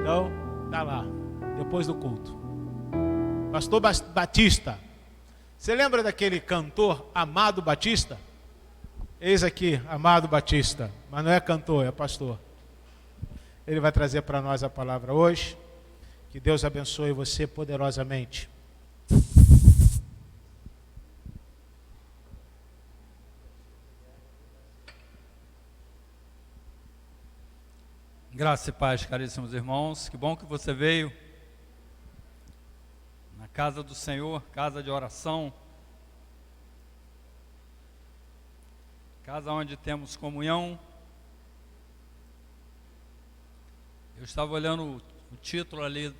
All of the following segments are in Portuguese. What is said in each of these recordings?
Então, tá lá, depois do culto. Pastor Batista. Você lembra daquele cantor Amado Batista? Eis aqui, Amado Batista. Mas não é cantor, é pastor. Ele vai trazer para nós a palavra hoje. Que Deus abençoe você poderosamente. Graça e paz, caríssimos irmãos. Que bom que você veio na casa do Senhor, casa de oração, casa onde temos comunhão. Eu estava olhando o título ali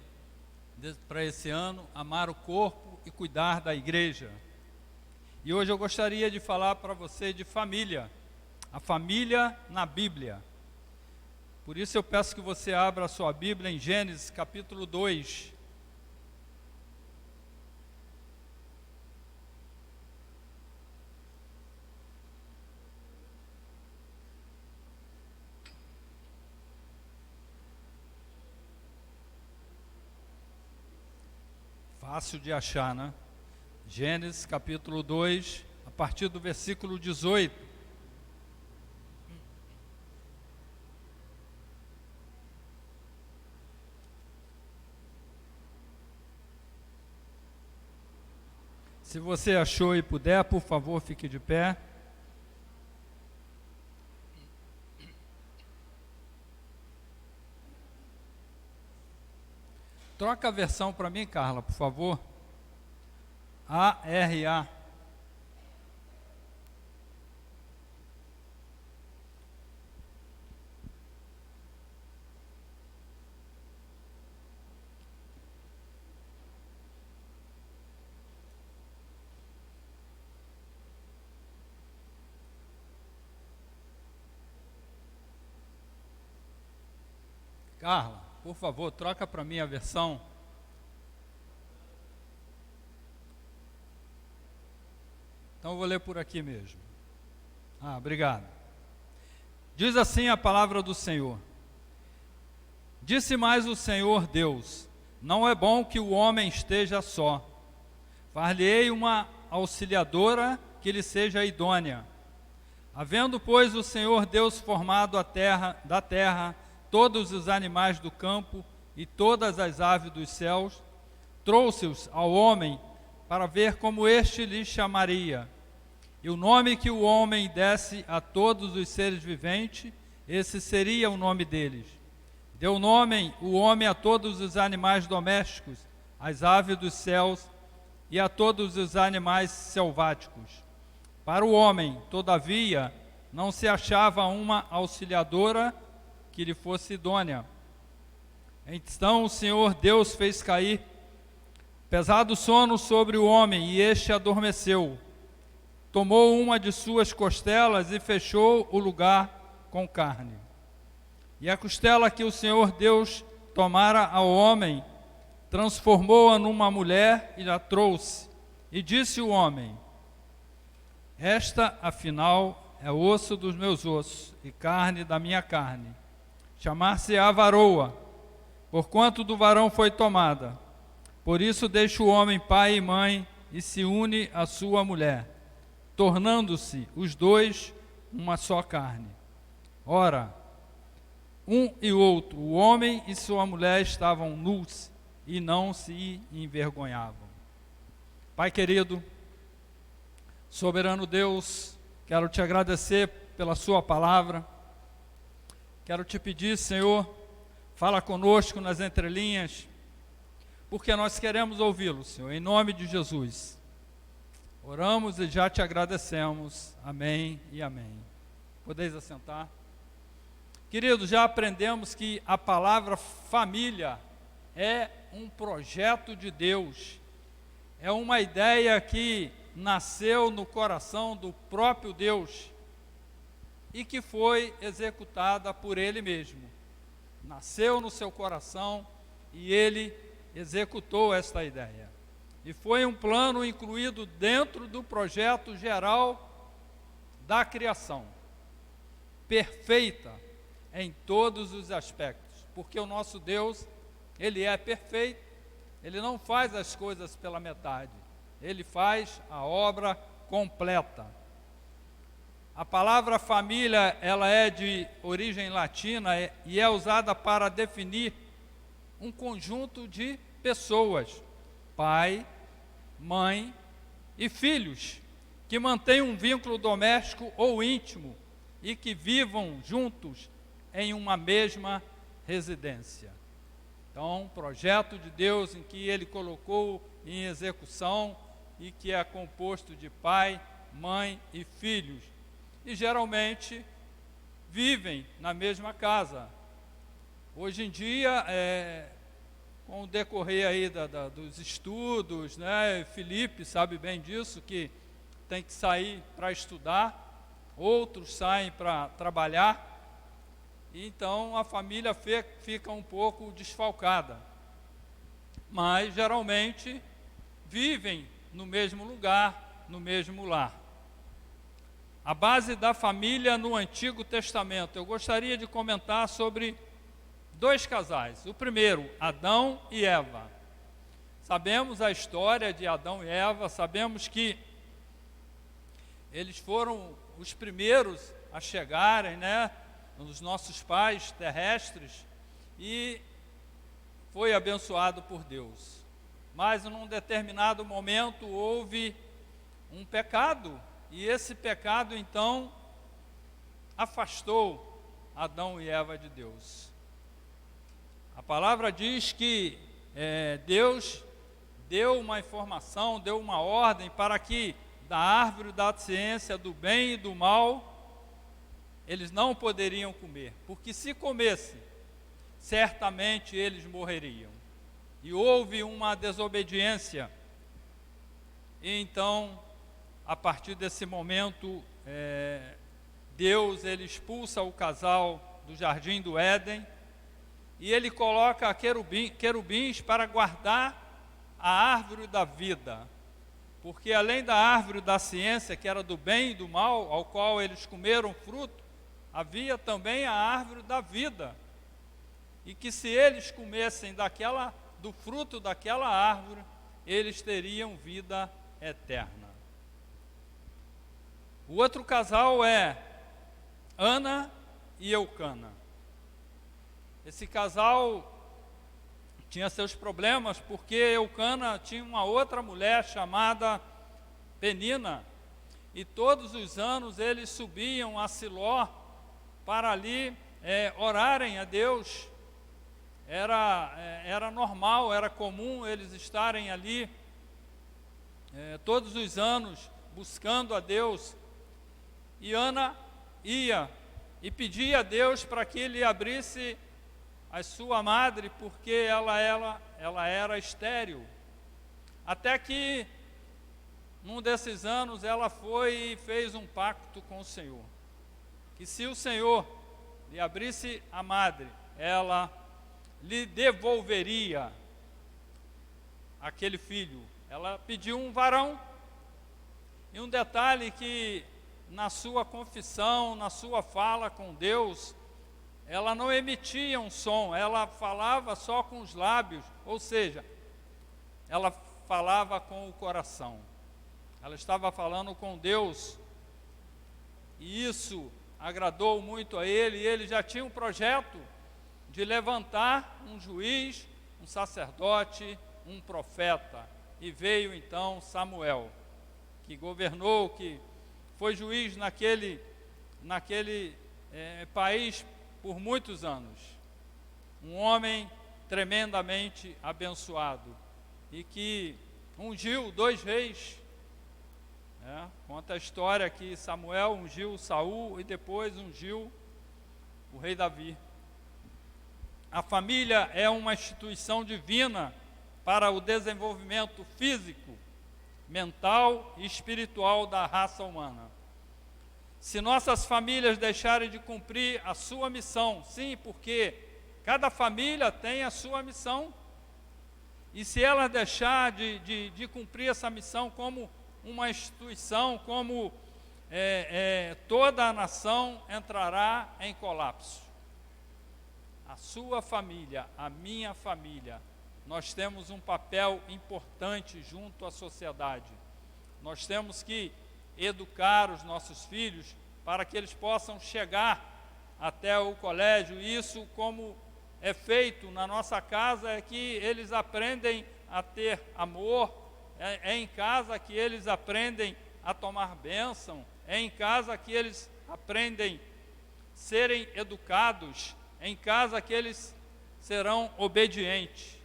para esse ano, Amar o Corpo e Cuidar da Igreja. E hoje eu gostaria de falar para você de família, a família na Bíblia. Por isso eu peço que você abra a sua Bíblia em Gênesis capítulo 2. Fácil de achar, né? Gênesis capítulo 2, a partir do versículo 18. Se você achou e puder, por favor, fique de pé. Troca a versão para mim, Carla, por favor. ARA. Carla, por favor, troca para mim a versão. Então eu vou ler por aqui mesmo. Obrigado. Diz assim a palavra do Senhor. Disse mais o Senhor Deus: não é bom que o homem esteja só. Far-lhe-ei uma auxiliadora que lhe seja idônea. Havendo, pois, o Senhor Deus formado da terra todos os animais do campo e todas as aves dos céus, trouxe-os ao homem para ver como este lhe chamaria. E o nome que o homem desse a todos os seres viventes, esse seria o nome deles. Deu nome o homem a todos os animais domésticos, às aves dos céus e a todos os animais selváticos. Para o homem, todavia, não se achava uma auxiliadora que lhe fosse idônea. Então o Senhor Deus fez cair pesado sono sobre o homem, e este adormeceu. Tomou uma de suas costelas e fechou o lugar com carne. E a costela que o Senhor Deus tomara ao homem, transformou-a numa mulher e a trouxe. E disse o homem: esta, afinal, é osso dos meus ossos e carne da minha carne. Chamar-se-á varoa, porquanto do varão foi tomada. Por isso deixa o homem pai e mãe e se une à sua mulher, tornando-se os dois uma só carne. Ora, um e outro, o homem e sua mulher, estavam nus e não se envergonhavam. Pai querido, soberano Deus, quero te agradecer pela sua palavra. Quero te pedir, Senhor, fala conosco nas entrelinhas, porque nós queremos ouvi-lo, Senhor, em nome de Jesus. Oramos e já te agradecemos. Amém e amém. Podeis assentar. Queridos, já aprendemos que a palavra família é um projeto de Deus. É uma ideia que nasceu no coração do próprio Deus e que foi executada por Ele mesmo. Nasceu no seu coração e Ele executou esta ideia. E foi um plano incluído dentro do projeto geral da criação, perfeita em todos os aspectos. porque o nosso Deus, Ele é perfeito, Ele não faz as coisas pela metade, Ele faz a obra completa. A palavra família, ela é de origem latina e é usada para definir um conjunto de pessoas, pai, mãe e filhos, que mantêm um vínculo doméstico ou íntimo e que vivam juntos em uma mesma residência. Então, um projeto de Deus em que Ele colocou em execução e que é composto de pai, mãe e filhos. E geralmente vivem na mesma casa. Hoje em dia, com o decorrer aí dos estudos, né, Felipe sabe bem disso, que tem que sair para estudar, outros saem para trabalhar, e então a família fica um pouco desfalcada. Mas geralmente vivem no mesmo lugar, no mesmo lar. A base da família no Antigo Testamento. Eu gostaria de comentar sobre dois casais. O primeiro, Adão e Eva. Sabemos a história de Adão e Eva, sabemos que eles foram os primeiros a chegarem, né, nos nossos pais terrestres, e foi abençoado por Deus. Mas num determinado momento houve um pecado, e esse pecado então afastou Adão e Eva de Deus. A palavra diz que Deus deu uma informação, deu uma ordem para que da árvore da ciência do bem e do mal eles não poderiam comer, porque se comessem, certamente eles morreriam. E houve uma desobediência, e então, a partir desse momento, Deus ele expulsa o casal do jardim do Éden, e ele coloca querubins para guardar a árvore da vida, porque além da árvore da ciência, que era do bem e do mal, ao qual eles comeram fruto, havia também a árvore da vida, e que se eles comessem do fruto daquela árvore, eles teriam vida eterna. O outro casal é Ana e Eucana. Esse casal tinha seus problemas, porque Eucana tinha uma outra mulher chamada Penina, e todos os anos eles subiam a Siló para ali orarem a Deus. Era normal, era comum eles estarem ali todos os anos buscando a Deus. E Ana ia e pedia a Deus para que Ele abrisse a sua madre, porque ela era estéril. Até que, num desses anos, ela foi e fez um pacto com o Senhor, que se o Senhor lhe abrisse a madre, ela lhe devolveria aquele filho. Ela pediu um varão, e um detalhe que na sua confissão, na sua fala com Deus, ela não emitia um som, ela falava só com os lábios, ou seja, ela falava com o coração. Ela estava falando com Deus, e isso agradou muito a ele, e ele já tinha um projeto de levantar um juiz, um sacerdote, um profeta, e veio então Samuel, que governou, que foi juiz naquele país por muitos anos. Um homem tremendamente abençoado, e que ungiu 2 reis. Conta a história que Samuel ungiu Saul e depois ungiu o rei Davi. A família é uma instituição divina para o desenvolvimento físico, mental e espiritual da raça humana. Se nossas famílias deixarem de cumprir a sua missão, sim, porque cada família tem a sua missão, e se elas deixar de cumprir essa missão como uma instituição, como toda a nação entrará em colapso. a sua família, a minha família, nós temos um papel importante junto à sociedade. Nós temos que educar os nossos filhos para que eles possam chegar até o colégio. Isso, como é feito na nossa casa, é que eles aprendem a ter amor, é em casa que eles aprendem a tomar bênção, é em casa que eles aprendem a serem educados, é em casa que eles serão obedientes,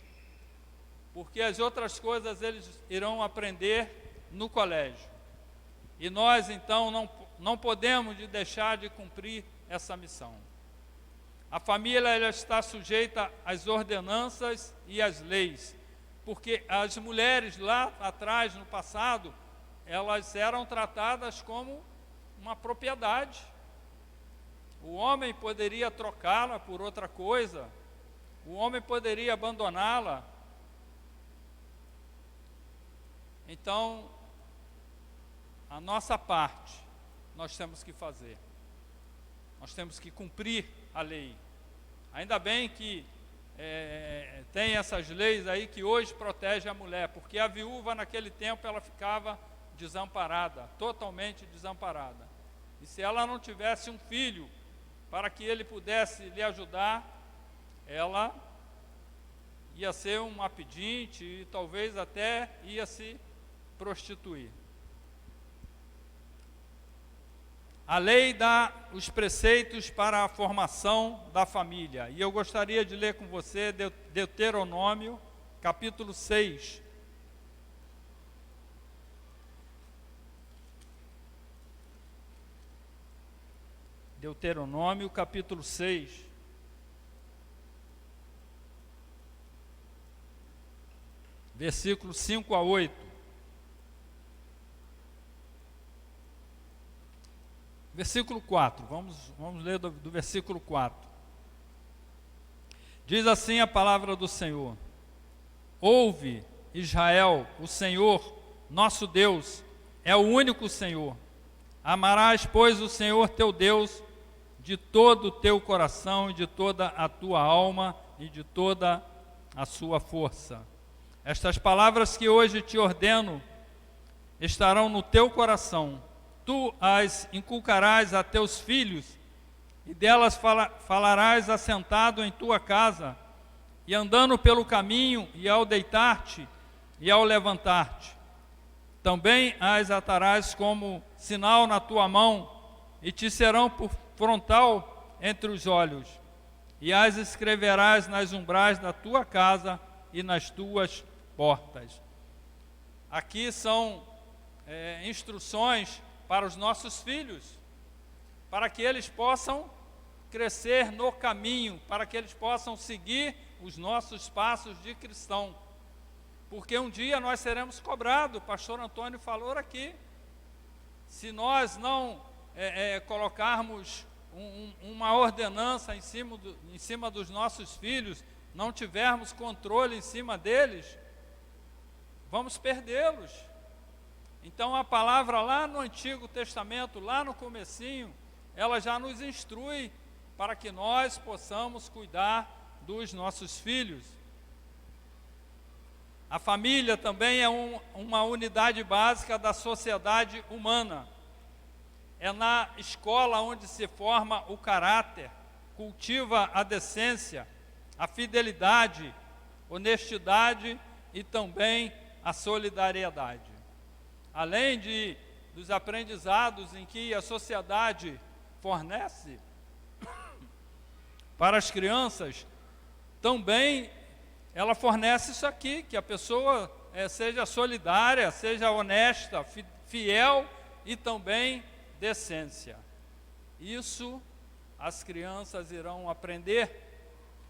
porque as outras coisas eles irão aprender no colégio. E nós, então, não podemos deixar de cumprir essa missão. A família ela está sujeita às ordenanças e às leis, porque as mulheres lá atrás, no passado, elas eram tratadas como uma propriedade. O homem poderia trocá-la por outra coisa, o homem poderia abandoná-la. Então, a nossa parte, nós temos que fazer. Nós temos que cumprir a lei. Ainda bem que tem essas leis aí que hoje protegem a mulher, porque a viúva naquele tempo ela ficava desamparada, totalmente desamparada. E se ela não tivesse um filho para que ele pudesse lhe ajudar, ela ia ser uma pedinte e talvez até ia se prostituir. A lei dá os preceitos para a formação da família. E eu gostaria de ler com você Deuteronômio, capítulo 6. Deuteronômio, capítulo 6. Versículos 5 a 8. Versículo 4, vamos ler do versículo 4. Diz assim a palavra do Senhor: Ouve, Israel, o Senhor, nosso Deus, é o único Senhor. Amarás, pois, o Senhor teu Deus de todo o teu coração, e de toda a tua alma, e de toda a sua força. Estas palavras que hoje te ordeno estarão no teu coração. Tu as inculcarás a teus filhos, e delas falarás assentado em tua casa, e andando pelo caminho, e ao deitar-te, e ao levantar-te. Também as atarás como sinal na tua mão, e te serão por frontal entre os olhos, e as escreverás nas umbrais da tua casa e nas tuas portas. Aqui são instruções para os nossos filhos, para que eles possam crescer no caminho, para que eles possam seguir os nossos passos de cristão, porque um dia nós seremos cobrados. O pastor Antônio falou aqui, se nós não colocarmos uma ordenança em cima dos nossos filhos, não tivermos controle em cima deles, vamos perdê-los. Então a palavra lá no Antigo Testamento, lá no comecinho, ela já nos instrui para que nós possamos cuidar dos nossos filhos. A família também é uma unidade básica da sociedade humana. É na escola onde se forma o caráter, cultiva a decência, a fidelidade, honestidade e também a solidariedade. Além dos aprendizados em que a sociedade fornece para as crianças, também ela fornece isso aqui, que a pessoa seja solidária, seja honesta, fiel e também decência. Isso as crianças irão aprender,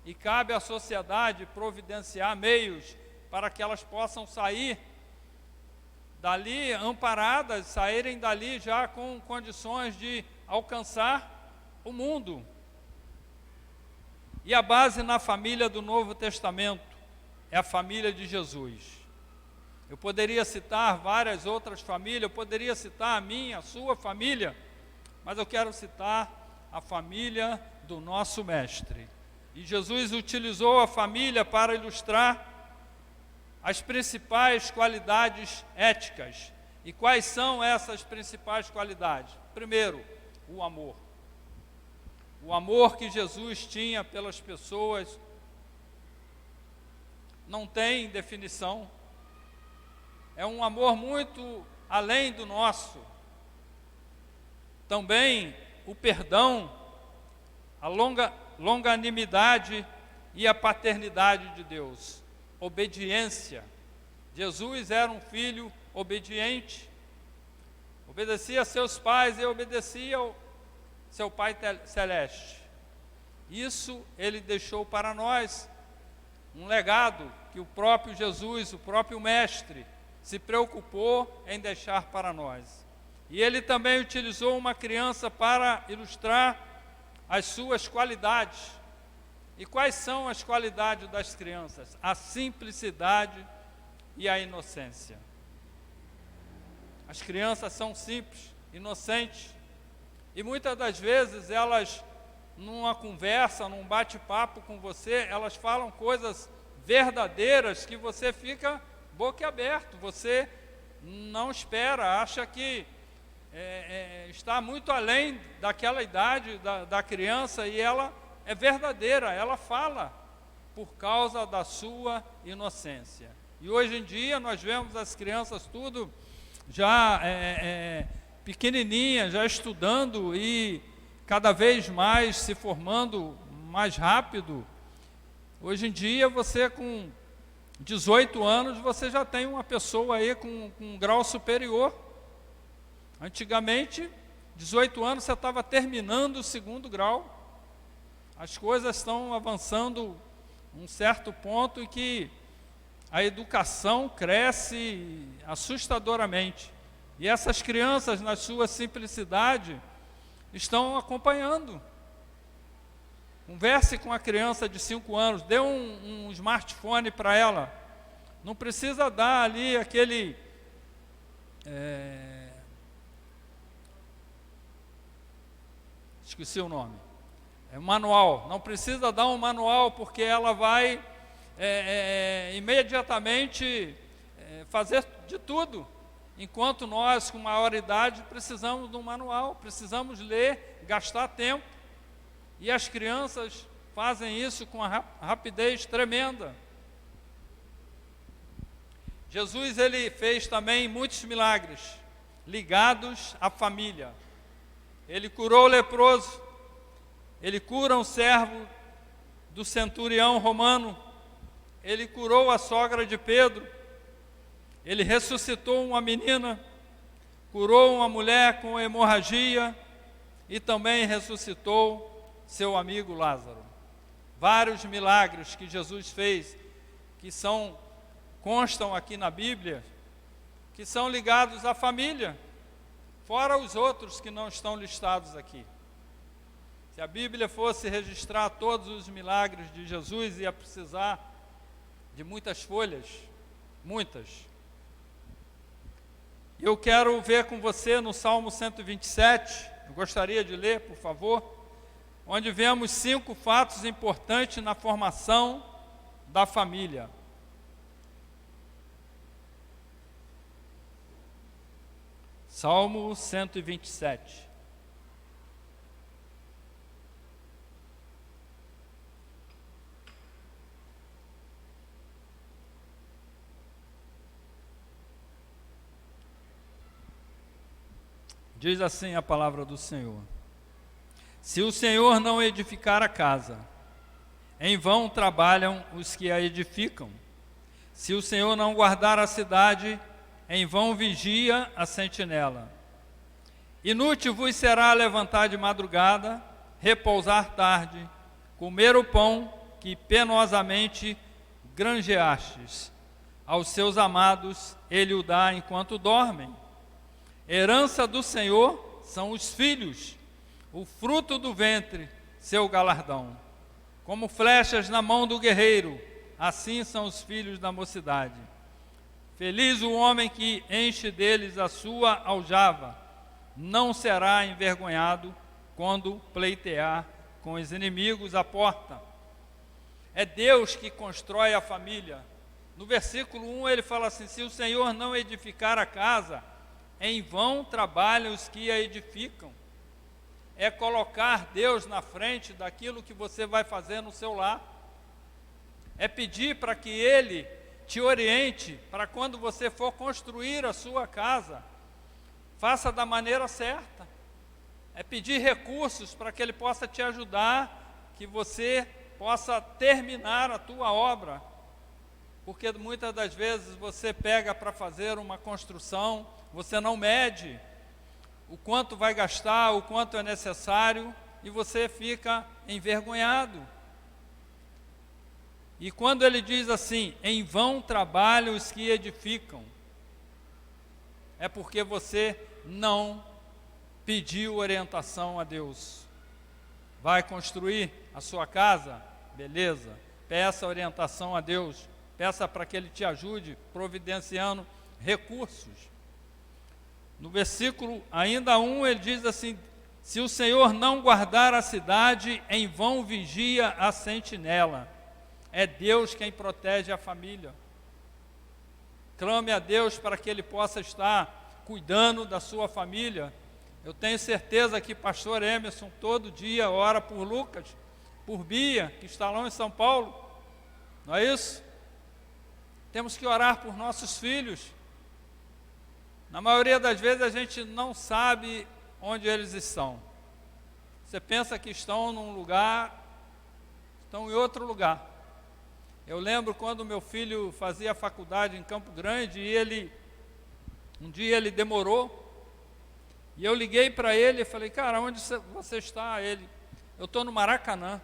e cabe à sociedade providenciar meios para que elas possam sair dali amparadas, saírem dali já com condições de alcançar o mundo. E a base na família do Novo Testamento é a família de Jesus. Eu poderia citar várias outras famílias, eu poderia citar a minha, a sua família, mas eu quero citar a família do nosso Mestre, E Jesus utilizou a família para ilustrar as principais qualidades éticas. E quais são essas principais qualidades? Primeiro, o amor. O amor que Jesus tinha pelas pessoas não tem definição. É um amor muito além do nosso. Também o perdão, a longanimidade e a paternidade de Deus. Obediência. Jesus era um filho obediente. Obedecia a seus pais e obedecia ao seu Pai Celeste. Isso ele deixou para nós, um legado que o próprio Jesus, o próprio Mestre, se preocupou em deixar para nós. E ele também utilizou uma criança para ilustrar as suas qualidades. E quais são as qualidades das crianças? A simplicidade e a inocência. As crianças são simples, inocentes, e muitas das vezes elas, numa conversa, num bate-papo com você, elas falam coisas verdadeiras que você fica boquiaberto, você não espera, acha que está muito além daquela idade da criança, e ela é verdadeira, ela fala por causa da sua inocência. E hoje em dia nós vemos as crianças tudo já pequenininhas, já estudando e cada vez mais se formando mais rápido. Hoje em dia você com 18 anos você já tem uma pessoa aí com um grau superior. Antigamente, 18 anos você estava terminando o segundo grau. As coisas estão avançando um certo ponto em que a educação cresce assustadoramente. E essas crianças, na sua simplicidade, estão acompanhando. Converse com a criança de 5 anos, dê um smartphone para ela. Não precisa dar ali aquele... esqueci o nome. É um manual. Não precisa dar um manual, porque ela vai imediatamente fazer de tudo. Enquanto nós, com maior idade, precisamos de um manual, precisamos ler, gastar tempo. E as crianças fazem isso com uma rapidez tremenda. Jesus, ele fez também muitos milagres ligados à família. Ele curou o leproso, ele cura um servo do centurião romano, ele curou a sogra de Pedro, ele ressuscitou uma menina, curou uma mulher com hemorragia e também ressuscitou seu amigo Lázaro. Vários milagres que Jesus fez, que constam aqui na Bíblia, que são ligados à família, fora os outros que não estão listados aqui. Se a Bíblia fosse registrar todos os milagres de Jesus, ia precisar de muitas folhas, muitas. Eu quero ver com você no Salmo 127, eu gostaria de ler, por favor, onde vemos 5 fatos importantes na formação da família. Salmo 127. Diz assim a palavra do Senhor: se o Senhor não edificar a casa, em vão trabalham os que a edificam. Se o Senhor não guardar a cidade, em vão vigia a sentinela. Inútil vos será levantar de madrugada, repousar tarde, comer o pão que penosamente granjeastes. Aos seus amados ele o dá enquanto dormem. Herança do Senhor são os filhos, o fruto do ventre, seu galardão. Como flechas na mão do guerreiro, assim são os filhos da mocidade. Feliz o homem que enche deles a sua aljava, não será envergonhado quando pleitear com os inimigos à porta. É Deus que constrói a família. No versículo 1 ele fala assim: se o Senhor não edificar a casa, em vão trabalham os que a edificam. É colocar Deus na frente daquilo que você vai fazer no seu lar. É pedir para que Ele te oriente para quando você for construir a sua casa, faça da maneira certa. É pedir recursos para que Ele possa te ajudar, que você possa terminar a tua obra. Porque muitas das vezes você pega para fazer uma construção, você não mede o quanto vai gastar, o quanto é necessário, e você fica envergonhado. E quando ele diz assim, em vão trabalham os que edificam, é porque você não pediu orientação a Deus. Vai construir a sua casa? Beleza. Peça orientação a Deus. Peça para que Ele te ajude, providenciando recursos. No versículo ainda 1, ele diz assim: se o Senhor não guardar a cidade, em vão vigia a sentinela. É Deus quem protege a família. Clame a Deus para que Ele possa estar cuidando da sua família. Eu tenho certeza que pastor Emerson todo dia ora por Lucas, por Bia, que está lá em São Paulo. Não é isso? Temos que orar por nossos filhos. Na maioria das vezes a gente não sabe onde eles estão. Você pensa que estão num lugar, estão em outro lugar. Eu lembro quando meu filho fazia faculdade em Campo Grande e um dia ele demorou, e eu liguei para ele e falei: cara, onde você está? Eu estou no Maracanã.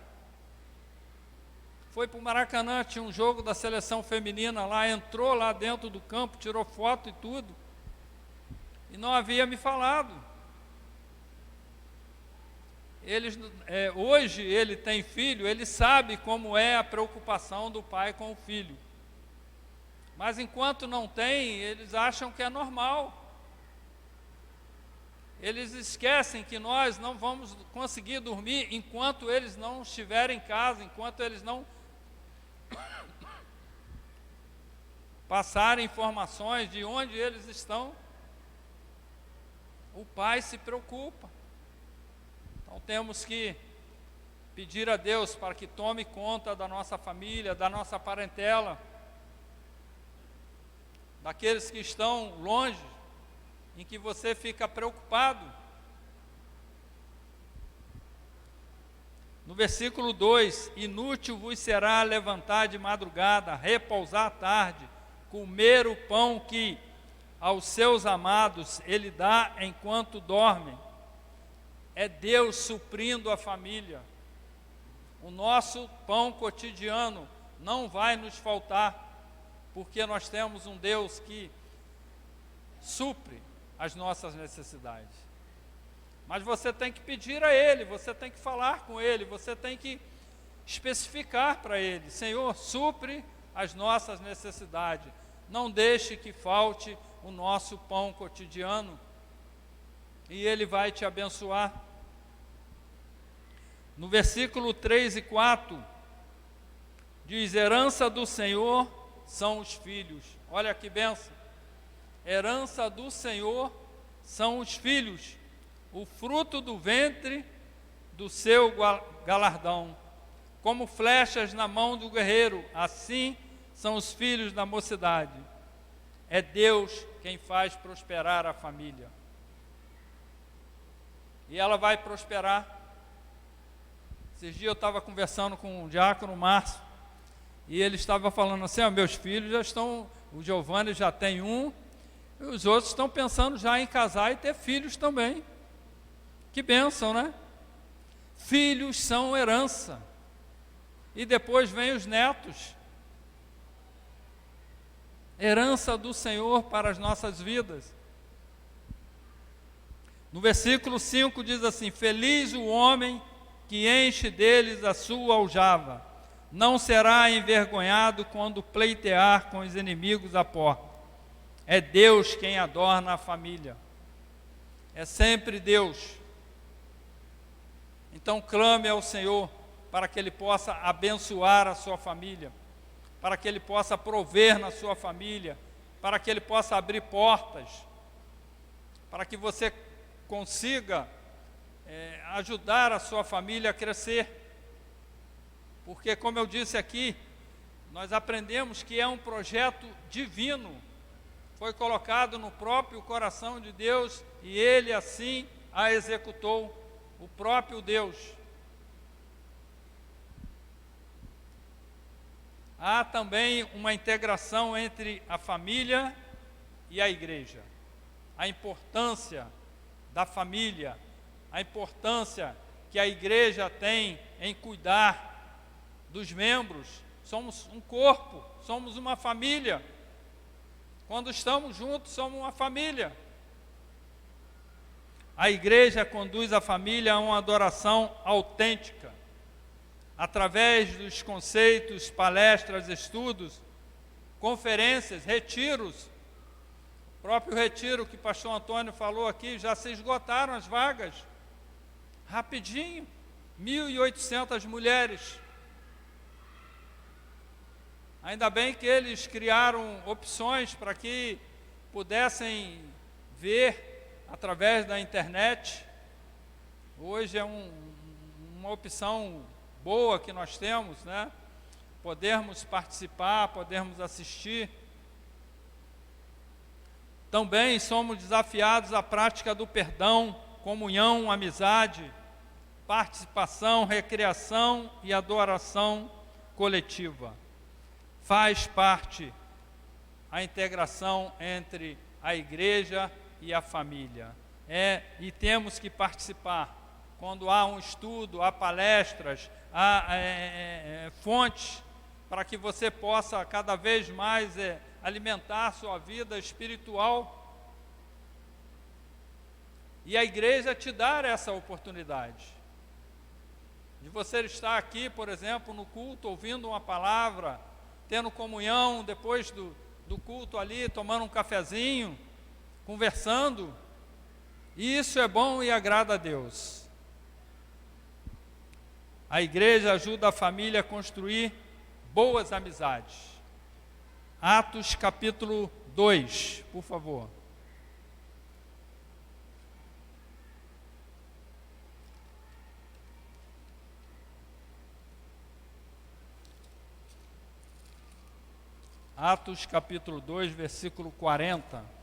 Foi para o Maracanã, tinha um jogo da seleção feminina lá, entrou lá dentro do campo, tirou foto e tudo, e não havia me falado. Hoje ele tem filho, ele sabe como é a preocupação do pai com o filho. Mas enquanto não tem, eles acham que é normal. Eles esquecem que nós não vamos conseguir dormir enquanto eles não estiverem em casa, enquanto eles não passarem informações de onde eles estão. O pai se preocupa. Então temos que pedir a Deus para que tome conta da nossa família, da nossa parentela, daqueles que estão longe, em que você fica preocupado. No versículo 2, inútil vos será levantar de madrugada, repousar à tarde, comer o pão que aos seus amados Ele dá enquanto dormem. É Deus suprindo a família. O nosso pão cotidiano não vai nos faltar, porque nós temos um Deus que supre as nossas necessidades. Mas você tem que pedir a Ele, você tem que falar com Ele, você tem que especificar para Ele: Senhor, supre as nossas necessidades, não deixe que falte o nosso pão cotidiano, e Ele vai te abençoar. No versículo 3 e 4, diz: herança do Senhor são os filhos. Olha que bênção! Herança do Senhor são os filhos, o fruto do ventre do seu galardão. Como flechas na mão do guerreiro, assim são os filhos da mocidade. É Deus quem faz prosperar a família. E ela vai prosperar. Esses dias eu estava conversando com o diácono Márcio, e ele estava falando assim: meus filhos já estão, o Giovanni já tem um, e os outros estão pensando já em casar e ter filhos também. Que bênção, né? Filhos são herança. E depois vem os netos. Herança do Senhor para as nossas vidas. No versículo 5 diz assim: feliz o homem que enche deles a sua aljava, não será envergonhado quando pleitear com os inimigos à porta. É Deus quem adorna a família. É sempre Deus. Então clame ao Senhor para que Ele possa abençoar a sua família, para que Ele possa prover na sua família, para que Ele possa abrir portas, para que você consiga ajudar a sua família a crescer. Porque, como eu disse aqui, nós aprendemos que é um projeto divino, foi colocado no próprio coração de Deus e Ele assim a executou, o próprio Deus. Há também uma integração entre a família e a igreja. A importância da família, a importância que a igreja tem em cuidar dos membros. Somos um corpo, somos uma família. Quando estamos juntos, somos uma família. A igreja conduz a família a uma adoração autêntica, através dos conceitos, palestras, estudos, conferências, retiros. O próprio retiro que o pastor Antônio falou aqui, já se esgotaram as vagas. Rapidinho, 1.800 mulheres. Ainda bem que eles criaram opções para que pudessem ver através da internet. Hoje é uma opção boa que nós temos, né? Podermos participar, podermos assistir. Também somos desafiados à prática do perdão, comunhão, amizade, participação, recreação e adoração coletiva. Faz parte a integração entre a igreja e a família. E temos que participar. Quando há um estudo, há palestras, há fontes para que você possa cada vez mais alimentar sua vida espiritual. E a igreja te dar essa oportunidade de você estar aqui, por exemplo, no culto, ouvindo uma palavra, tendo comunhão depois do culto ali, tomando um cafezinho, conversando. E isso é bom e agrada a Deus. A igreja ajuda a família a construir boas amizades. Atos capítulo 2, por favor. Atos capítulo 2, versículo 40.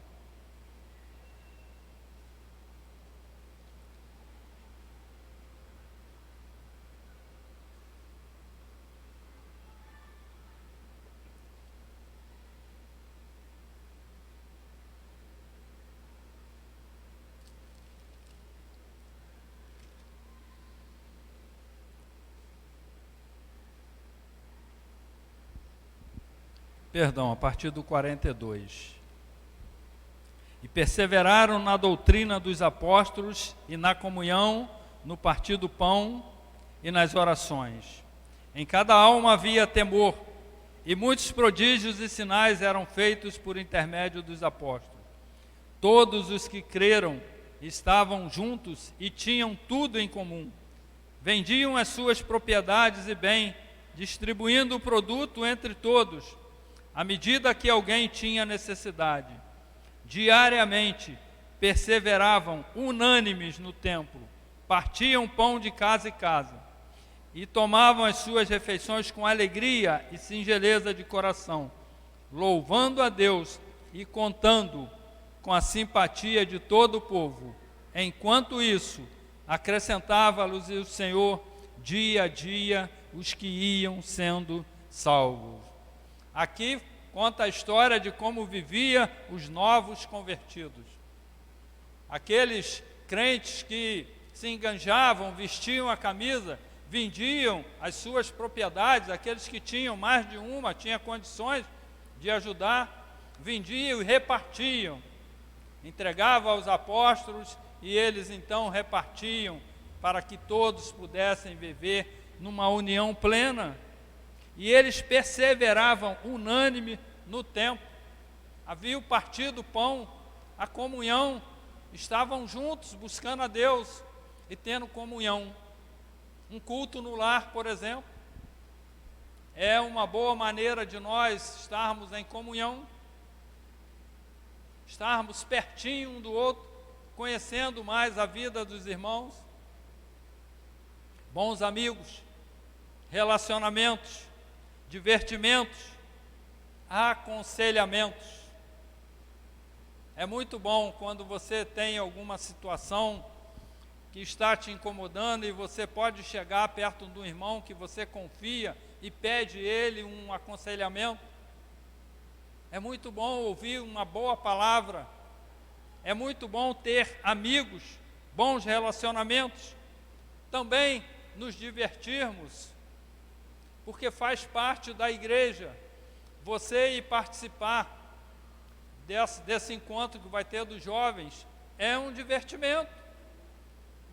Perdão, a partir do 42. E perseveraram na doutrina dos apóstolos e na comunhão, no partir do pão e nas orações. Em cada alma havia temor, e muitos prodígios e sinais eram feitos por intermédio dos apóstolos. Todos os que creram estavam juntos e tinham tudo em comum. Vendiam as suas propriedades e bem, distribuindo o produto entre todos, à medida que alguém tinha necessidade. Diariamente perseveravam unânimes no templo, partiam pão de casa em casa e tomavam as suas refeições com alegria e singeleza de coração, louvando a Deus e contando com a simpatia de todo o povo. Enquanto isso, acrescentava-lhes o Senhor dia a dia os que iam sendo salvos. Aqui conta a história de como vivia os novos convertidos. Aqueles crentes que se enganjavam, vestiam a camisa, vendiam as suas propriedades, aqueles que tinham mais de uma, tinham condições de ajudar, vendiam e repartiam. Entregavam aos apóstolos e eles então repartiam para que todos pudessem viver numa união plena. E eles perseveravam unânime no templo. Havia o partir do pão, a comunhão, estavam juntos buscando a Deus e tendo comunhão. Um culto no lar, por exemplo, é uma boa maneira de nós estarmos em comunhão, estarmos pertinho um do outro, conhecendo mais a vida dos irmãos. Bons amigos, relacionamentos, divertimentos, aconselhamentos. É muito bom quando você tem alguma situação que está te incomodando e você pode chegar perto de um irmão que você confia e pede ele um aconselhamento. É muito bom ouvir uma boa palavra. É muito bom ter amigos, bons relacionamentos. Também nos divertirmos, porque faz parte da igreja você ir participar desse encontro que vai ter dos jovens. É um divertimento.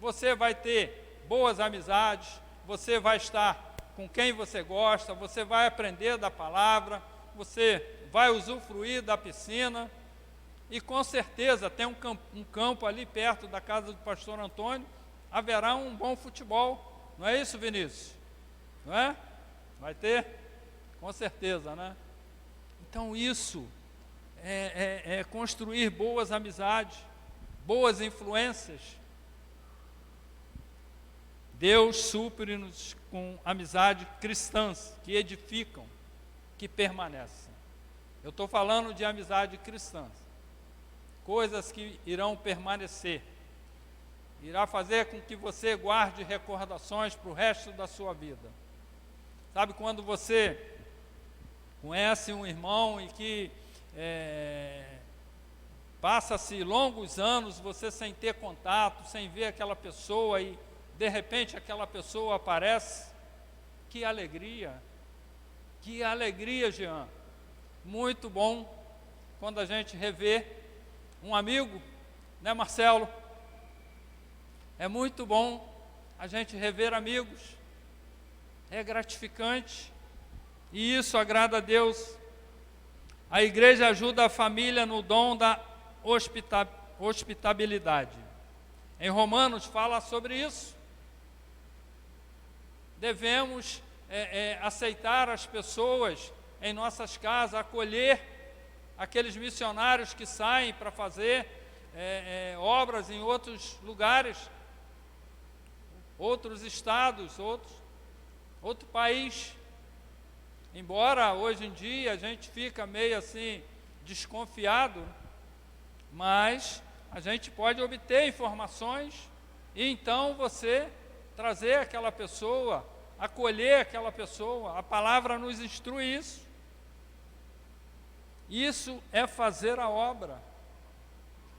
Você vai ter boas amizades, você vai estar com quem você gosta, você vai aprender da palavra, você vai usufruir da piscina, e com certeza tem um campo ali perto da casa do pastor Antônio, haverá um bom futebol. Não é isso, Vinícius? Não é? Vai ter? Com certeza, né? Então isso é construir boas amizades, boas influências. Deus supre-nos com amizade cristãs, que edificam, que permanecem. Eu estou falando de amizade cristãs, coisas que irão permanecer, irá fazer com que você guarde recordações para o resto da sua vida. Sabe quando você conhece um irmão e que passa-se longos anos você sem ter contato, sem ver aquela pessoa e de repente aquela pessoa aparece? Que alegria, Jean. Muito bom quando a gente revê um amigo, né, Marcelo? É muito bom a gente rever amigos, é gratificante, e isso agrada a Deus. A igreja ajuda a família no dom da hospitabilidade. Em Romanos fala sobre isso. Devemos aceitar as pessoas em nossas casas, acolher aqueles missionários que saem para fazer obras em outros lugares, outros estados, outro país. Embora hoje em dia a gente fica meio assim desconfiado, mas a gente pode obter informações e então você trazer aquela pessoa, acolher aquela pessoa. A palavra nos instrui isso. Isso é fazer a obra,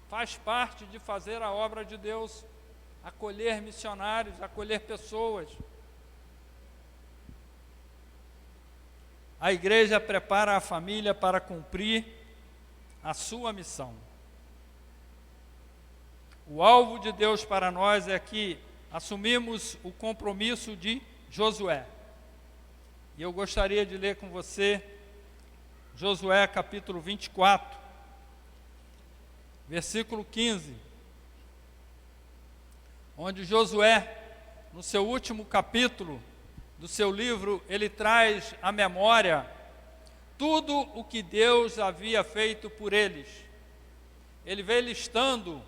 faz parte de fazer a obra de Deus, acolher missionários, acolher pessoas. A igreja prepara a família para cumprir a sua missão. O alvo de Deus para nós é que assumimos o compromisso de Josué. E eu gostaria de ler com você Josué capítulo 24, versículo 15, onde Josué, no seu último capítulo do seu livro, ele traz à memória tudo o que Deus havia feito por eles. Ele vem listando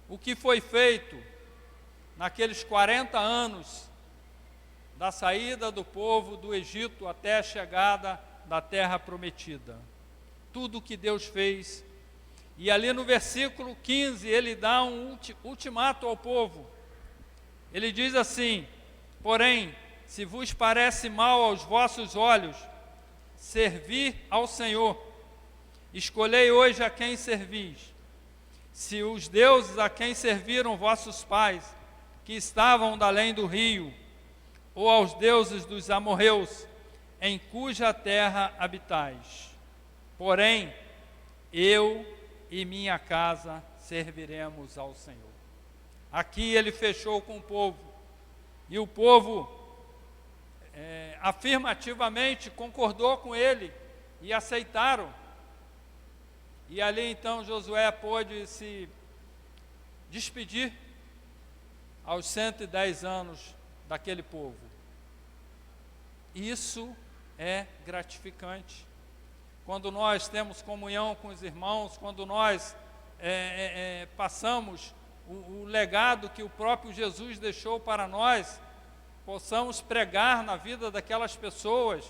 o que foi feito naqueles 40 anos da saída do povo do Egito até a chegada da terra prometida. Tudo o que Deus fez. E ali no versículo 15 ele dá um ultimato ao povo. Ele diz assim: porém, se vos parece mal aos vossos olhos servir ao Senhor, escolhei hoje a quem servis. Se os deuses a quem serviram vossos pais, que estavam da além do rio, ou aos deuses dos amorreus, em cuja terra habitais. Porém, eu e minha casa serviremos ao Senhor. Aqui ele fechou com o povo, e o povo afirmativamente concordou com ele, e aceitaram. E ali então Josué pôde se despedir aos 110 anos daquele povo. Isso é gratificante. Quando nós temos comunhão com os irmãos, quando nós passamos o legado que o próprio Jesus deixou para nós, possamos pregar na vida daquelas pessoas.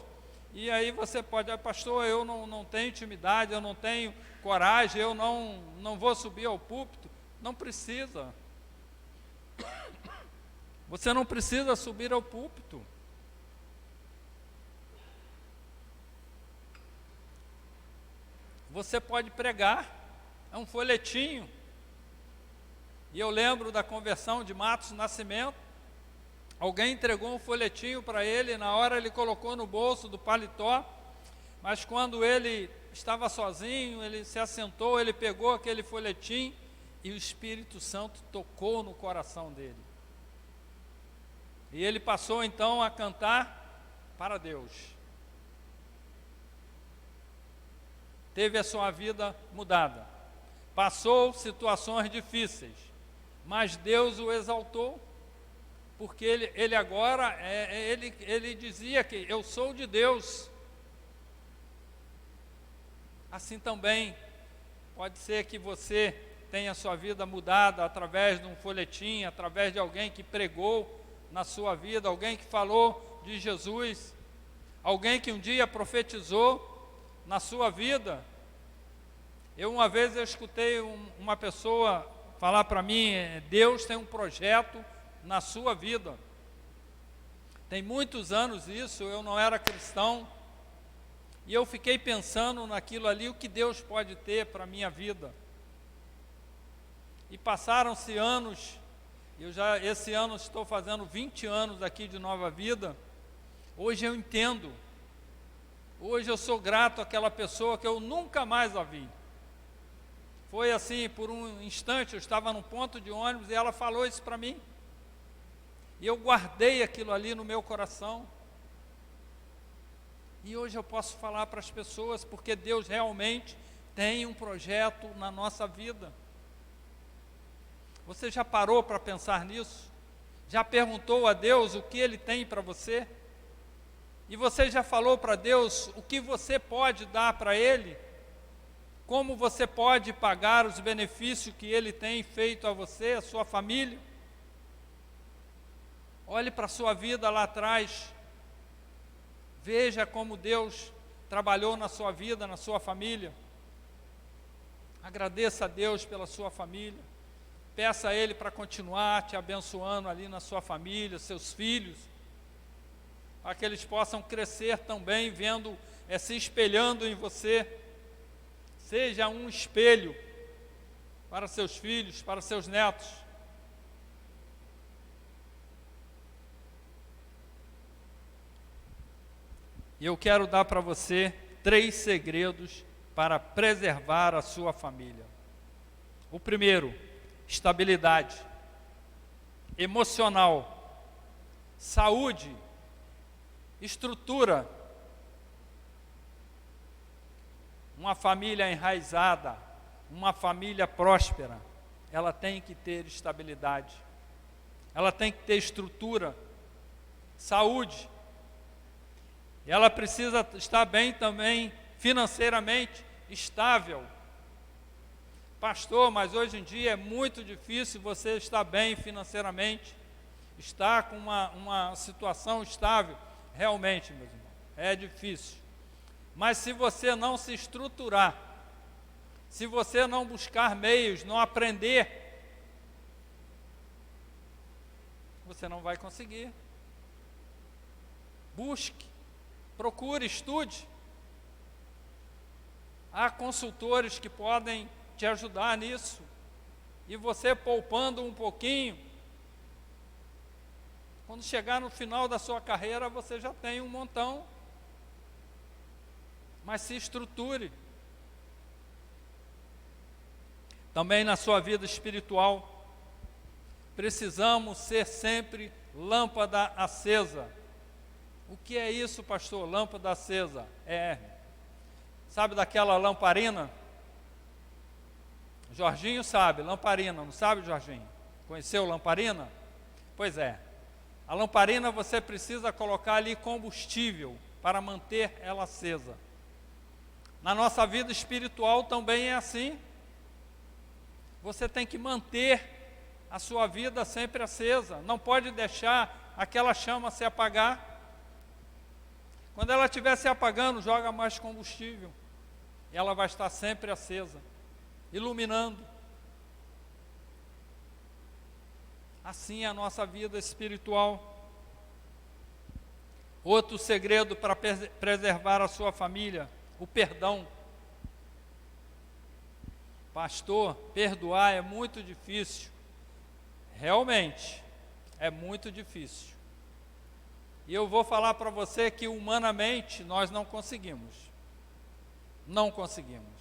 E aí você pode, pastor, eu não tenho intimidade, eu não tenho coragem, eu não vou subir ao púlpito. Não precisa. Você não precisa subir ao púlpito. Você pode pregar, é um folhetinho. E eu lembro da conversão de Matos Nascimento. Alguém entregou um folhetinho para ele, na hora ele colocou no bolso do paletó, mas quando ele estava sozinho, ele se assentou, ele pegou aquele folhetim e o Espírito Santo tocou no coração dele. E ele passou então a cantar para Deus. Teve a sua vida mudada. Passou situações difíceis, mas Deus o exaltou, porque ele agora, ele dizia que eu sou de Deus. Assim também, pode ser que você tenha a sua vida mudada através de um folhetim, através de alguém que pregou na sua vida, alguém que falou de Jesus, alguém que um dia profetizou na sua vida. Uma vez eu escutei uma pessoa falar para mim, Deus tem um projeto na sua vida. Tem muitos anos isso, eu não era cristão, e eu fiquei pensando naquilo ali, o que Deus pode ter para a minha vida. E passaram-se anos, esse ano estou fazendo 20 anos aqui de Nova Vida. Hoje eu entendo, hoje eu sou grato àquela pessoa que eu nunca mais a vi. Foi assim, por um instante, eu estava num ponto de ônibus e ela falou isso para mim. E eu guardei aquilo ali no meu coração. E hoje eu posso falar para as pessoas, porque Deus realmente tem um projeto na nossa vida. Você já parou para pensar nisso? Já perguntou a Deus o que Ele tem para você? E você já falou para Deus o que você pode dar para Ele? Como você pode pagar os benefícios que Ele tem feito a você, a sua família? Olhe para a sua vida lá atrás. Veja como Deus trabalhou na sua vida, na sua família. Agradeça a Deus pela sua família. Peça a Ele para continuar te abençoando ali na sua família, seus filhos, para que eles possam crescer também, vendo, se espelhando em você. Seja um espelho para seus filhos, para seus netos. E eu quero dar para você 3 segredos para preservar a sua família. O primeiro, estabilidade emocional, saúde, estrutura. Uma família enraizada, uma família próspera, ela tem que ter estabilidade, ela tem que ter estrutura, saúde. Ela precisa estar bem também financeiramente estável. Pastor, mas hoje em dia é muito difícil você estar bem financeiramente, estar com uma situação estável. Realmente, meus irmãos, é difícil. Mas se você não se estruturar, se você não buscar meios, não aprender, você não vai conseguir. Busque, procure, estude. Há consultores que podem te ajudar nisso. E você poupando um pouquinho, quando chegar no final da sua carreira, você já tem um montão. Mas se estruture. Também na sua vida espiritual, precisamos ser sempre lâmpada acesa. O que é isso, pastor? Lâmpada acesa? Sabe daquela lamparina? Jorginho sabe, lamparina, não sabe, Jorginho? Conheceu lamparina? Pois é. A lamparina você precisa colocar ali combustível para manter ela acesa. Na nossa vida espiritual também é assim. Você tem que manter a sua vida sempre acesa. Não pode deixar aquela chama se apagar. Quando ela estiver se apagando, joga mais combustível. Ela vai estar sempre acesa, iluminando. Assim é a nossa vida espiritual. Outro segredo para preservar a sua família, o perdão. Pastor, perdoar é muito difícil. Realmente, é muito difícil. E eu vou falar para você que humanamente nós não conseguimos. Não conseguimos.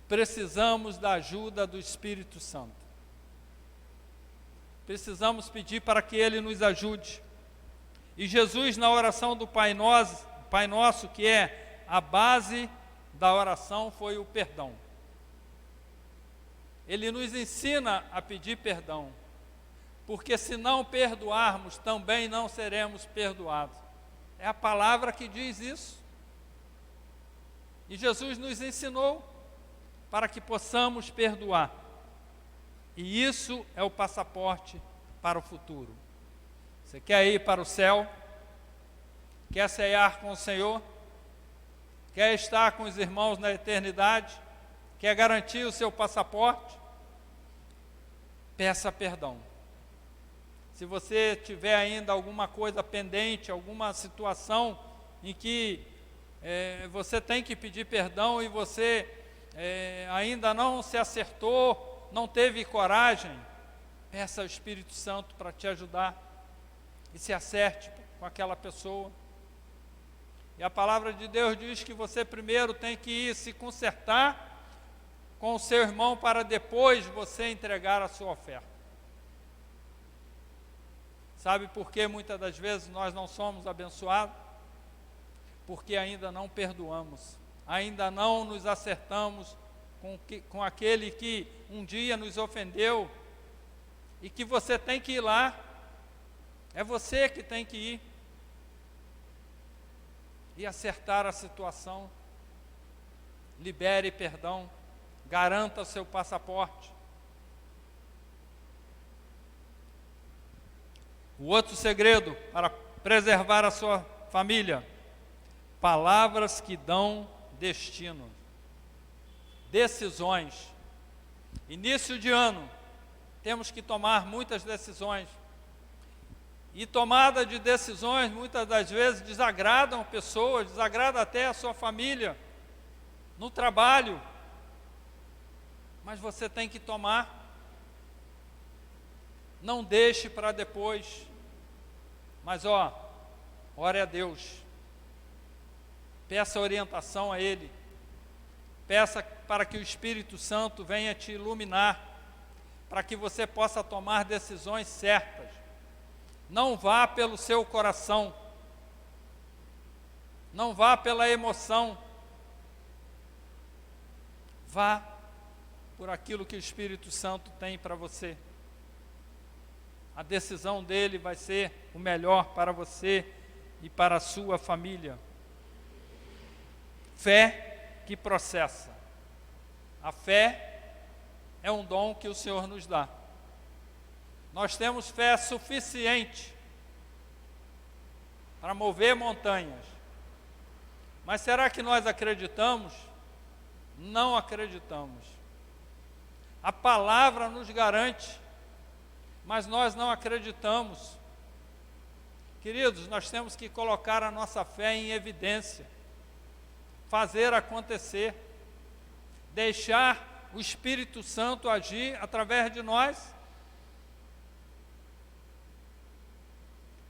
Precisamos da ajuda do Espírito Santo. Precisamos pedir para que Ele nos ajude. E Jesus, na oração do Pai Nosso, que é a base da oração, foi o perdão. Ele nos ensina a pedir perdão, porque se não perdoarmos, também não seremos perdoados. É a palavra que diz isso. E Jesus nos ensinou para que possamos perdoar. E isso é o passaporte para o futuro. Você quer ir para o céu? Quer ceiar com o Senhor? Quer estar com os irmãos na eternidade? Quer garantir o seu passaporte? Peça perdão. Se você tiver ainda alguma coisa pendente, alguma situação em que você tem que pedir perdão e você ainda não se acertou, não teve coragem, peça ao Espírito Santo para te ajudar e se acerte com aquela pessoa. E a palavra de Deus diz que você primeiro tem que ir se consertar com o seu irmão para depois você entregar a sua oferta. Sabe por que muitas das vezes nós não somos abençoados? Porque ainda não perdoamos, ainda não nos acertamos com aquele que um dia nos ofendeu e que você tem que ir lá. É você que tem que ir e acertar a situação. Libere perdão, garanta o seu passaporte. O outro segredo para preservar a sua família: palavras que dão destino. Decisões. Início de ano, temos que tomar muitas decisões. E tomada de decisões, muitas das vezes, desagradam pessoas, desagrada até a sua família, no trabalho. Mas você tem que tomar. Não deixe para depois. Mas ore a Deus. Peça orientação a Ele. Peça para que o Espírito Santo venha te iluminar, para que você possa tomar decisões certas. Não vá pelo seu coração, não vá pela emoção, vá por aquilo que o Espírito Santo tem para você. A decisão dele vai ser o melhor para você e para a sua família. Fé que processa. A fé é um dom que o Senhor nos dá. Nós temos fé suficiente para mover montanhas. Mas será que nós acreditamos? Não acreditamos. A palavra nos garante, mas nós não acreditamos. Queridos, nós temos que colocar a nossa fé em evidência, fazer acontecer, deixar o Espírito Santo agir através de nós.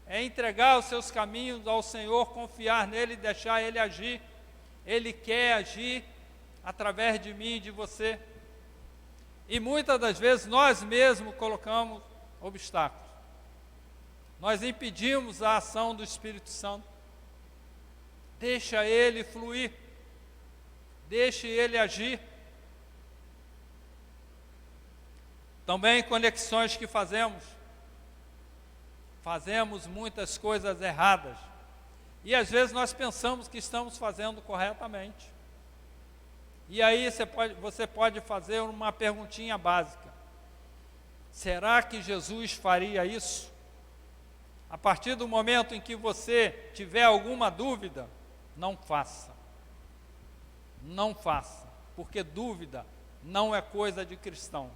É entregar os seus caminhos ao Senhor, confiar nele e deixar Ele agir. Ele quer agir através de mim e de você. E muitas das vezes nós mesmos colocamos obstáculos. Nós impedimos a ação do Espírito Santo. Deixa Ele fluir. Deixe Ele agir. Também conexões que fazemos. fazemos muitas coisas erradas. E às vezes nós pensamos que estamos fazendo corretamente. E aí você pode fazer uma perguntinha básica. Será que Jesus faria isso? A partir do momento em que você tiver alguma dúvida, não faça. Não faça, porque dúvida não é coisa de cristão.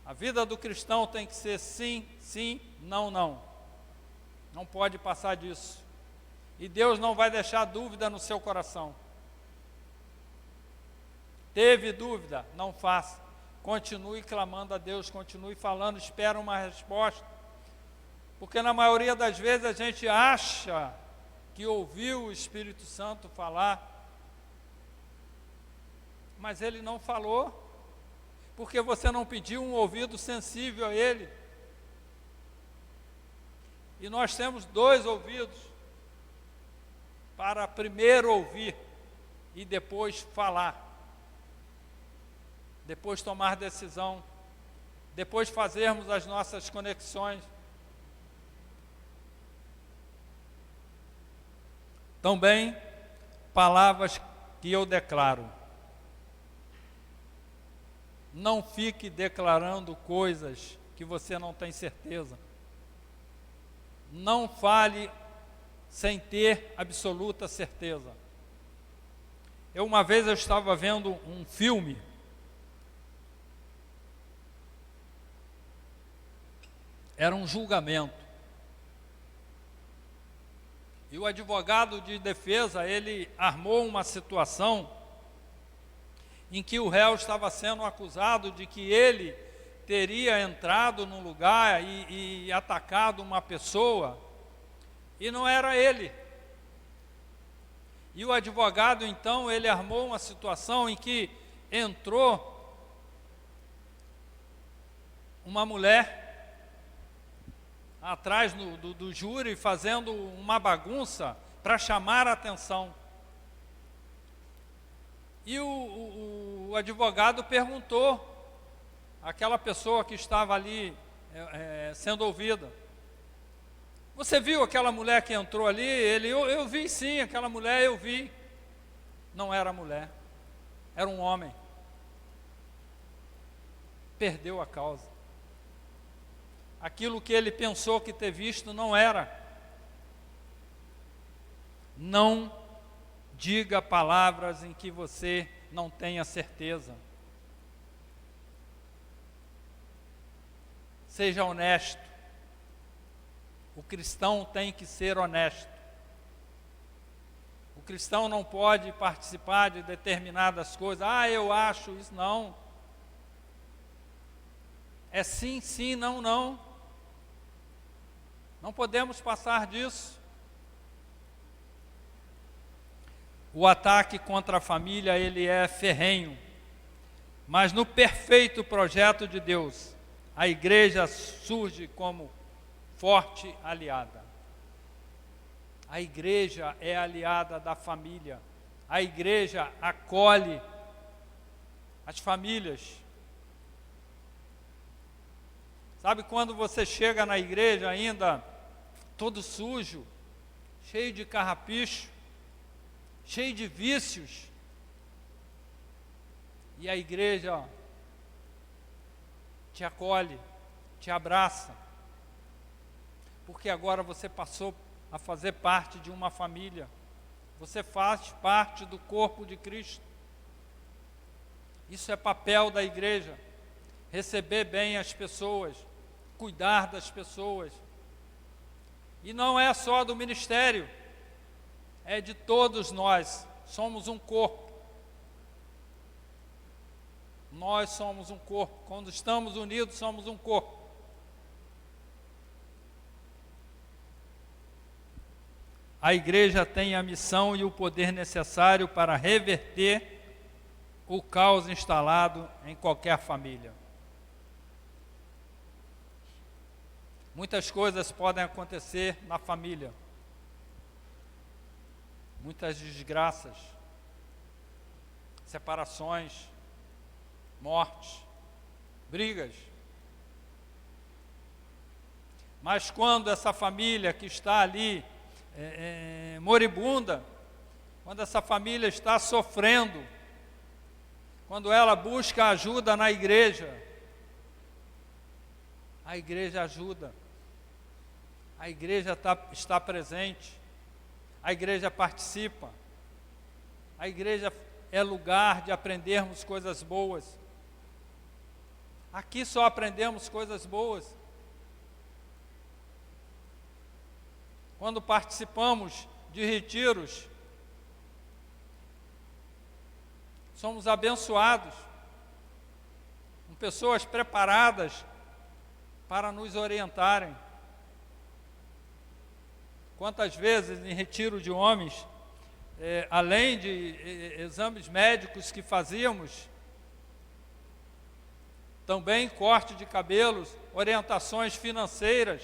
A vida do cristão tem que ser sim, sim, não, não. Não pode passar disso. E Deus não vai deixar dúvida no seu coração. Teve dúvida? Não faça. Continue clamando a Deus, continue falando, espera uma resposta. Porque na maioria das vezes a gente acha que ouviu o Espírito Santo falar, mas ele não falou, porque você não pediu um ouvido sensível a ele. E nós temos 2 ouvidos, para primeiro ouvir e depois falar, depois tomar decisão, depois fazermos as nossas conexões. Também, palavras que eu declaro. Não fique declarando coisas que você não tem certeza. Não fale sem ter absoluta certeza. Uma vez eu estava vendo um filme. Era um julgamento. E o advogado de defesa, ele armou uma situação em que o réu estava sendo acusado de que ele teria entrado num lugar e atacado uma pessoa, e não era ele. E o advogado, então, ele armou uma situação em que entrou uma mulher atrás do júri, fazendo uma bagunça para chamar a atenção. E o advogado perguntou àquela pessoa que estava ali sendo ouvida: você viu aquela mulher que entrou ali? Eu vi sim, aquela mulher eu vi. Não era mulher, era um homem. Perdeu a causa. Aquilo que ele pensou que ter visto não era. Não diga palavras em que você não tenha certeza. Seja honesto. O cristão tem que ser honesto. O cristão não pode participar de determinadas coisas. Eu acho isso. Não. É sim, sim, não, não. Não podemos passar disso. O ataque contra a família, ele é ferrenho. Mas no perfeito projeto de Deus, a igreja surge como forte aliada. A igreja é aliada da família. A igreja acolhe as famílias. Sabe quando você chega na igreja ainda todo sujo, cheio de carrapicho, cheio de vícios, e a igreja te acolhe, te abraça, porque agora você passou a fazer parte de uma família, você faz parte do corpo de Cristo. Isso é papel da igreja, receber bem as pessoas, cuidar das pessoas. E não é só do ministério, é de todos nós. Somos um corpo. Nós somos um corpo. Quando estamos unidos, somos um corpo. A igreja tem a missão e o poder necessário para reverter o caos instalado em qualquer família. Muitas coisas podem acontecer na família. Muitas desgraças, separações, mortes, brigas. Mas quando essa família que está ali moribunda, quando essa família está sofrendo, quando ela busca ajuda na igreja, a igreja ajuda, a igreja está presente, a igreja participa, a igreja é lugar de aprendermos coisas boas. Aqui só aprendemos coisas boas. Quando participamos de retiros, somos abençoados, com pessoas preparadas para nos orientarem. Quantas vezes em retiro de homens, além de exames médicos que fazíamos, também corte de cabelos, orientações financeiras,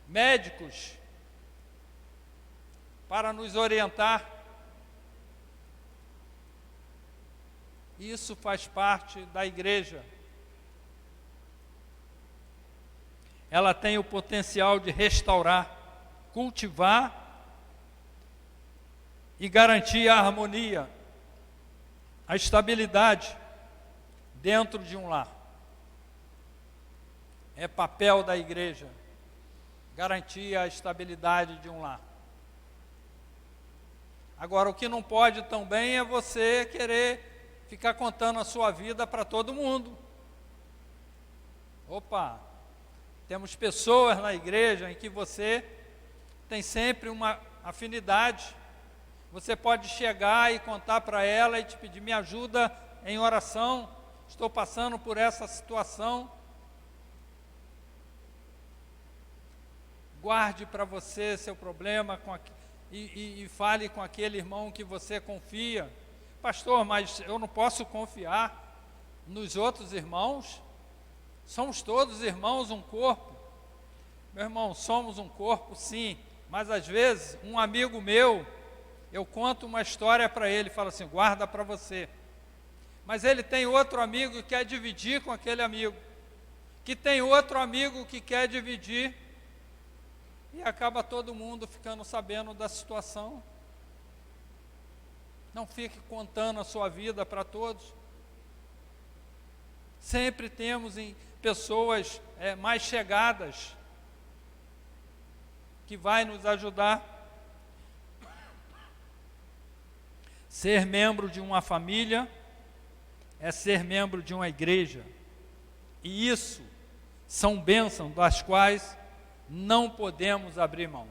médicos, para nos orientar. Isso faz parte da igreja. Ela tem o potencial de restaurar, cultivar e garantir a harmonia, a estabilidade dentro de um lar. É papel da igreja garantir a estabilidade de um lar. Agora, o que não pode também é você querer ficar contando a sua vida para todo mundo. Opa, temos pessoas na igreja em que você tem sempre uma afinidade. Você pode chegar e contar para ela e te pedir: me ajuda em oração, estou passando por essa situação. Guarde para você seu problema e fale com aquele irmão que você confia. Pastor, mas eu não posso confiar nos outros irmãos? Somos todos irmãos, um corpo. Meu irmão, somos um corpo, sim, mas às vezes um amigo meu, eu conto uma história para ele, falo assim: guarda para você. Mas ele tem outro amigo que quer dividir com aquele amigo, que tem outro amigo que quer dividir, e acaba todo mundo ficando sabendo da situação. Não fique contando a sua vida para todos. Sempre temos pessoas mais chegadas que vai nos ajudar. Ser membro de uma família é ser membro de uma igreja. E isso são bênçãos das quais não podemos abrir mão.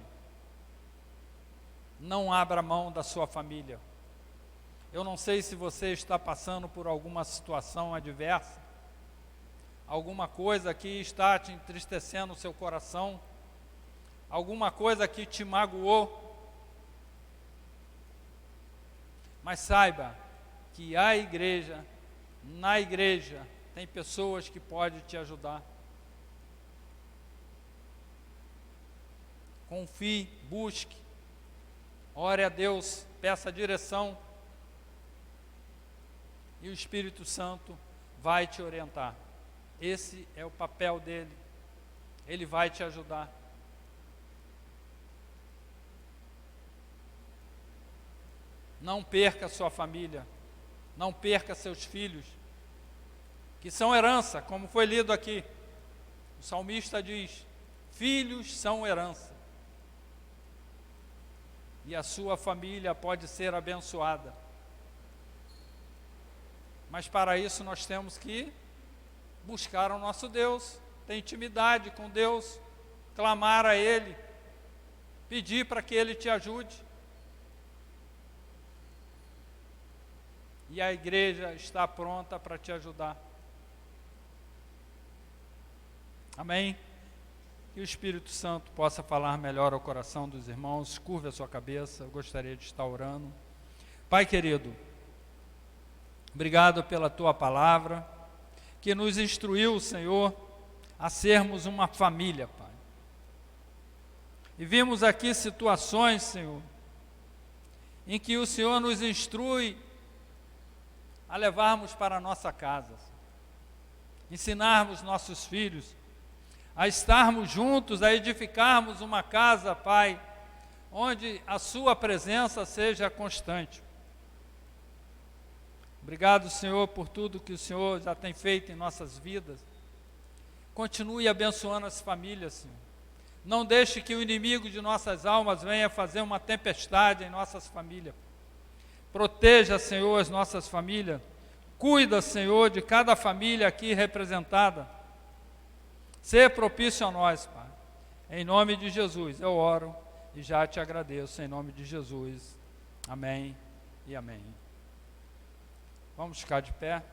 Não abra mão da sua família. Eu não sei se você está passando por alguma situação adversa, alguma coisa que está te entristecendo o seu coração, alguma coisa que te magoou. Mas saiba que na igreja, tem pessoas que podem te ajudar. Confie, busque, ore a Deus, peça direção, e o Espírito Santo vai te orientar. Esse é o papel dele. Ele vai te ajudar. Não perca sua família, não perca seus filhos, que são herança, como foi lido aqui. O salmista diz: filhos são herança. E a sua família pode ser abençoada. Mas para isso nós temos que buscar o nosso Deus, ter intimidade com Deus, clamar a Ele, pedir para que Ele te ajude. E a igreja está pronta para te ajudar. Amém? Que o Espírito Santo possa falar melhor ao coração dos irmãos. Curve a sua cabeça, eu gostaria de estar orando. Pai querido, obrigado pela Tua palavra, que nos instruiu, Senhor, a sermos uma família, Pai. E vimos aqui situações, Senhor, em que o Senhor nos instrui a levarmos para a nossa casa, ensinarmos nossos filhos a estarmos juntos, a edificarmos uma casa, Pai, onde a Sua presença seja constante. Obrigado, Senhor, por tudo que o Senhor já tem feito em nossas vidas. Continue abençoando as famílias, Senhor. Não deixe que o inimigo de nossas almas venha fazer uma tempestade em nossas famílias. Proteja, Senhor, as nossas famílias. Cuida, Senhor, de cada família aqui representada. Ser propício a nós, Pai. Em nome de Jesus, eu oro e já te agradeço. Em nome de Jesus. Amém e amém. Vamos ficar de pé.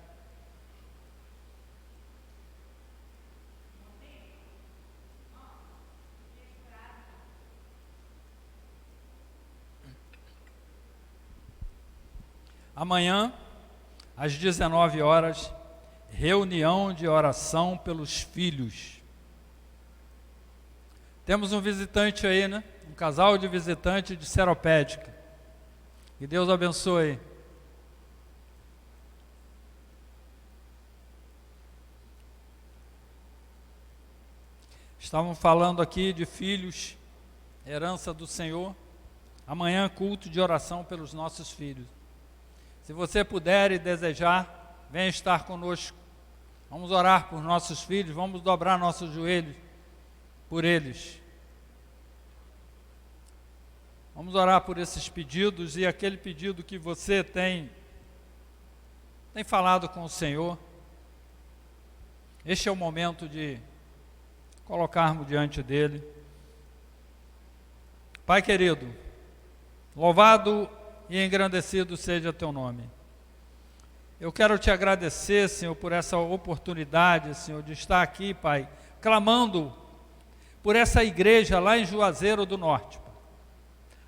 Amanhã, às 19 horas, reunião de oração pelos filhos. Temos um visitante aí, né? Um casal de visitante de Seropédica. Que Deus abençoe. Estavam falando aqui de filhos, herança do Senhor. Amanhã, culto de oração pelos nossos filhos. Se você puder e desejar, venha estar conosco. Vamos orar por nossos filhos, vamos dobrar nossos joelhos por eles. Vamos orar por esses pedidos e aquele pedido que você tem falado com o Senhor. Este é o momento de colocarmos diante dele. Pai querido, louvado e engrandecido seja teu nome. Eu quero te agradecer, Senhor, por essa oportunidade, Senhor, de estar aqui, Pai, clamando por essa igreja lá em Juazeiro do Norte. Pai.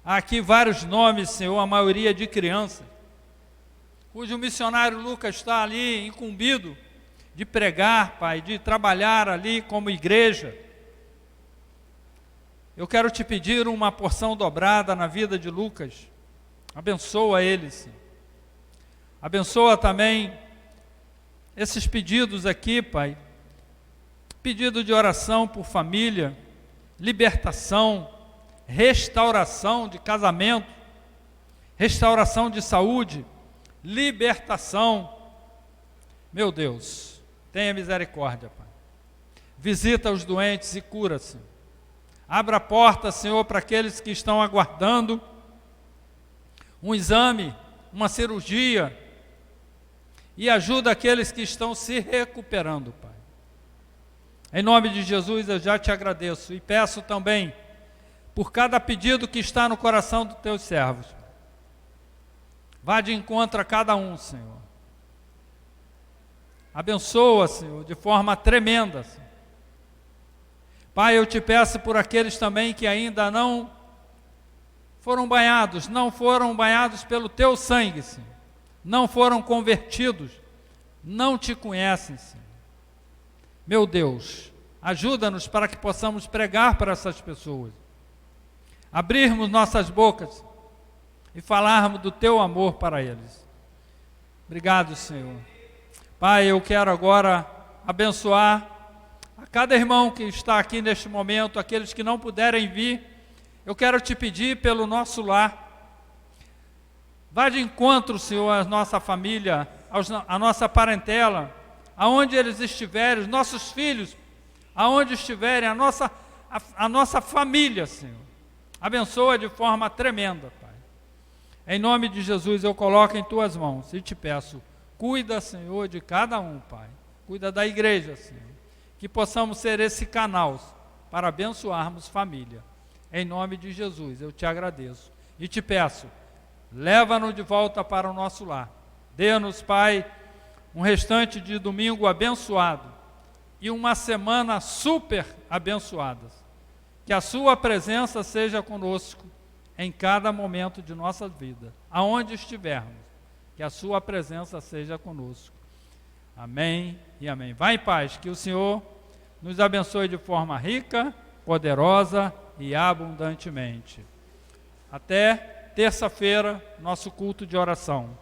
Há aqui vários nomes, Senhor, a maioria de crianças, cujo missionário Lucas está ali incumbido de pregar, Pai, de trabalhar ali como igreja. Eu quero te pedir uma porção dobrada na vida de Lucas. Abençoa ele, Senhor. Abençoa também esses pedidos aqui, Pai. Pedido de oração por família, libertação, restauração de casamento, restauração de saúde, libertação. Meu Deus, tenha misericórdia, Pai. Visita os doentes e cura, Senhor. Abra a porta, Senhor, para aqueles que estão aguardando um exame, uma cirurgia, e ajuda aqueles que estão se recuperando, Pai. Em nome de Jesus eu já te agradeço e peço também por cada pedido que está no coração dos teus servos. Vá de encontro a cada um, Senhor. Abençoa, Senhor, de forma tremenda, Senhor. Pai, eu te peço por aqueles também que ainda não foram banhados pelo teu sangue, Senhor. Não foram convertidos, não te conhecem, Senhor. Meu Deus, ajuda-nos para que possamos pregar para essas pessoas. Abrirmos nossas bocas e falarmos do teu amor para eles. Obrigado, Senhor. Pai, eu quero agora abençoar a cada irmão que está aqui neste momento, aqueles que não puderem vir. Eu quero te pedir pelo nosso lar. Vá de encontro, Senhor, à nossa família, à nossa parentela, aonde eles estiverem, os nossos filhos, aonde estiverem, a nossa família, Senhor. Abençoa de forma tremenda, Pai. Em nome de Jesus eu coloco em tuas mãos e te peço, cuida, Senhor, de cada um, Pai. Cuida da igreja, Senhor. Que possamos ser esse canal para abençoarmos família. Em nome de Jesus, eu te agradeço e te peço, leva-nos de volta para o nosso lar. Dê-nos, Pai, um restante de domingo abençoado e uma semana super abençoada. Que a sua presença seja conosco em cada momento de nossa vida, aonde estivermos. Que a sua presença seja conosco. Amém e amém. Vá em paz, que o Senhor nos abençoe de forma rica, poderosa e abundantemente. Até terça-feira, nosso culto de oração.